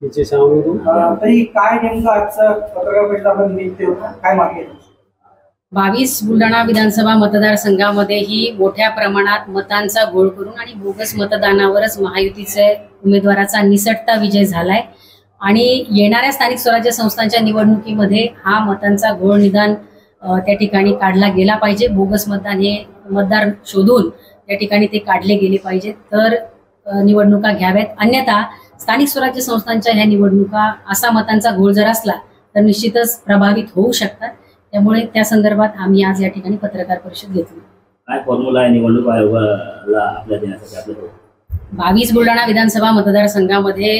तिचे सांगून तरी काय नेमकं आजचं पत्रकार परिषद आपण निमित्त होता, काय मागणी आहे? 22 बुलढाणा विधानसभा मतदारसंघामध्ये ही मोठ्या प्रमाणात मतांचा घोळ करून आणि बोगस मतदानावरच महायुतीचे उमेदवाराचा निसटता विजय झालाय आणि येणाऱ्या स्थानिक स्वराज्य संस्थांच्या निवडणुकीमध्ये हा मतांचा घोळ निदान त्या ठिकाणी काढला गेला पाहिजे। बोगस मतदान हे मतदार शोधून त्या ठिकाणी ते काढले गेले पाहिजे तर निवडणुका घ्याव्यात, अन्यथा स्थानिक स्वराज्य संस्थांच्या ह्या निवडणुका असा मतांचा घोळ जर असला तर निश्चितच प्रभावित होऊ शकतात। त्यामुळे त्या संदर्भात आम्ही आज या ठिकाणी पत्रकार परिषद घेतली। काय फॉर्म्युला आहे निवडणूक आयोगाला आपल्या देण्यासाठी आपल्याकडे? 22 बुलढाणा विधानसभा मतदारसंघामध्ये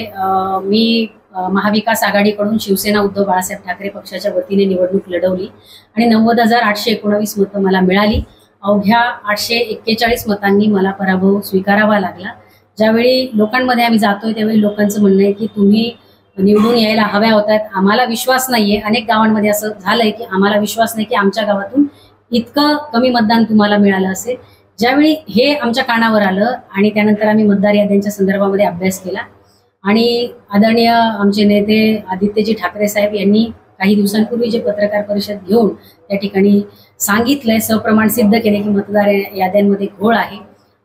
मी महाविकास आघाडीकडून शिवसेना उद्धव बाळासाहेब ठाकरे पक्षाच्या वतीने निवडणूक लढवली आणि 90,819 मतं मला मिळाली। अवघ्या 841 मतांनी मला पराभव स्वीकारावा लागला। ज्यावेळी लोकांमध्ये आम्ही जातोय त्यावेळी लोकांचं म्हणणं आहे की तुम्ही निवडून यायला हव्या होतात, आम्हाला विश्वास नाहीये। अनेक गावांमध्ये असं झालंय की आम्हाला विश्वास नाही की आमच्या गावातून इतकं कमी मतदान तुम्हाला मिळालं असेल। ज्यावेळी हे आमच्या कानावर आलं आणि त्यानंतर आम्ही मतदार याद्यांच्या संदर्भामध्ये अभ्यास केला आणि आदरणीय आमचे नेते आदित्यजी ठाकरे साहेब यांनी काही दिवसांपूर्वी जे पत्रकार परिषद घेऊन त्या ठिकाणी सांगितलंय, सप्रमाण सिद्ध केले की मतदार याद्यांमध्ये घोळ आहे।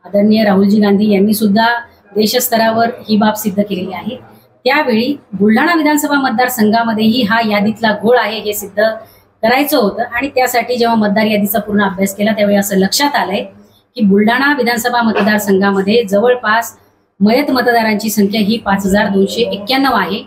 आदरणीय राहुलजी गांधी यांनी सुद्धा देशस्तरावर ही बाब सिद्ध केलेली आहे। त्यावेळी बुलढाणा विधानसभा मतदारसंघामध्येही हा यादीतला घोळ आहे हे सिद्ध करायचं होतं आणि त्यासाठी जेव्हा मतदार यादीचा पूर्ण अभ्यास केला त्यावेळी असं लक्षात आलंय की बुलढाणा विधानसभा मतदारसंघामध्ये जवळपास मयत मतदारांची संख्या ही 5,291 आहे।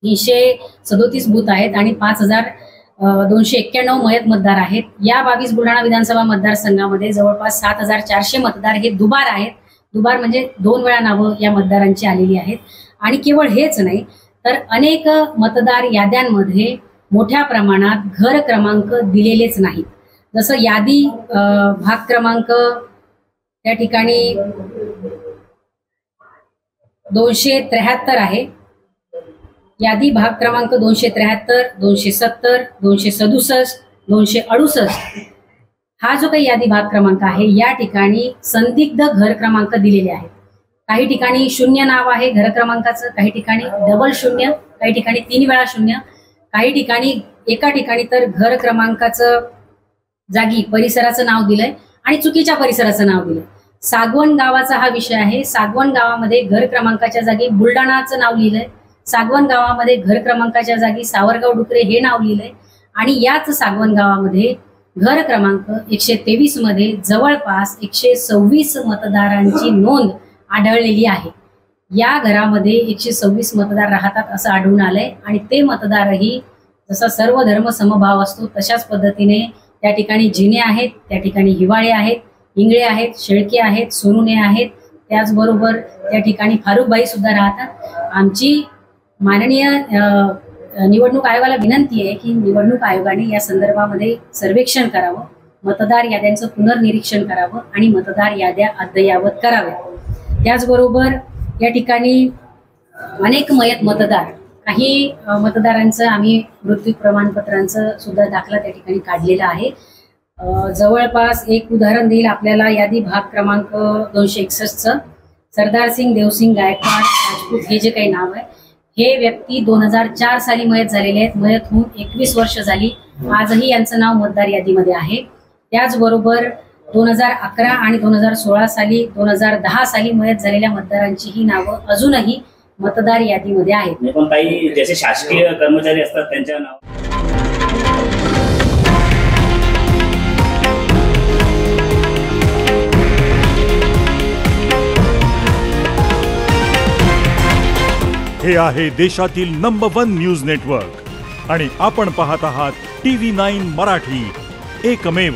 337 बूथ आहेत आणि 5,291 मयत मतदार आहेत। या 22 बुलढाणा विधानसभा मतदारसंघामध्ये जवळपास 7,400 मतदार हे दुबार आहेत। दुबार म्हणजे 2 वेळा नावं या मतदारांची आलेली आहेत आणि केवळ हेच नाही तर अनेक मतदार याद्यांमध्ये मोठ्या प्रमाणात घर क्रमांक दिलेलेच नाहीत। जसं यादी भाग क्रमांक त्या ठिकाणी 273 आहे, यादी भाग क्रमांक 273, 270, 267, 268 हा जो काही यादी भाग क्रमांक आहे या ठिकाणी संदिग्ध घर क्रमांक दिलेले आहेत। काही ठिकाणी 0 नाव आहे घर क्रमांकाचं, काही ठिकाणी डबल 0, काही ठिकाणी 3 वेळा 0, काही ठिकाणी एका ठिकाणी तर घर क्रमांकाचं जागी परिसराचं नाव दिलंय आणि चुकीच्या परिसराचं नाव दिलंय। सागवण गावाचा हा विषय आहे। सागवण गावामध्ये घर क्रमांकाच्या जागी बुलढाणाचं नाव लिहिलंय, सागवण गावामध्ये घर क्रमांकाच्या जागी सावरगाव डुकरे हे नाव लिहिलंय आणि याच सागवण गावामध्ये घर क्रमांक 123 मध्ये जवळपास 126 मतदारांची नोंद आढळलेली आहे। या घरामध्ये 126 मतदार राहतात असं आढळून आलंय आणि ते मतदारही जसा सर्व धर्म समभाव असतो तशाच पद्धतीने त्या ठिकाणी जिने आहेत, त्या ठिकाणी हिवाळे आहेत, इंगळे आहेत, शेळके आहेत, सोनुने आहेत, त्याचबरोबर त्या ठिकाणी फारुखबाई सुद्धा राहतात। आमची माननीय निवडणूक आयोगाला विनंती आहे की निवडणूक आयोगाने या संदर्भामध्ये सर्वेक्षण करावं, मतदार याद्यांचं पुनर्निरीक्षण करावं आणि मतदार याद्या अद्ययावत कराव्या। त्याचबरोबर या ठिकाणी अनेक मयत मतदार, काही मतदारांचं आम्ही मृत्यू प्रमाणपत्रांचं सुद्धा दाखला त्या ठिकाणी काढलेला आहे। जवळपास एक उदाहरण देईल आपल्याला, यादी भाग क्रमांक 261चं सरदारसिंग देवसिंग गायकवाड राजपूत हे जे काही नाव आहे हे व्यक्ती 2004 साली मयत झालेले आहेत। मयत होऊन 21 वर्ष झाली, आजही यांचं नाव मतदार यादीमध्ये आहे। त्याचबरोबर 2011 आणि 2016 साली 2010 साली मयत झालेल्या मतदारांची ही नावं अजूनही मतदार यादीमध्ये आहेत। पण काही जसे शासकीय कर्मचारी असतात त्यांच्या नाव हे आहे देशातील नंबर 1 न्यूज नेटवर्क आणि आपण पाहत आहात TV9 मराठी, एकमेव।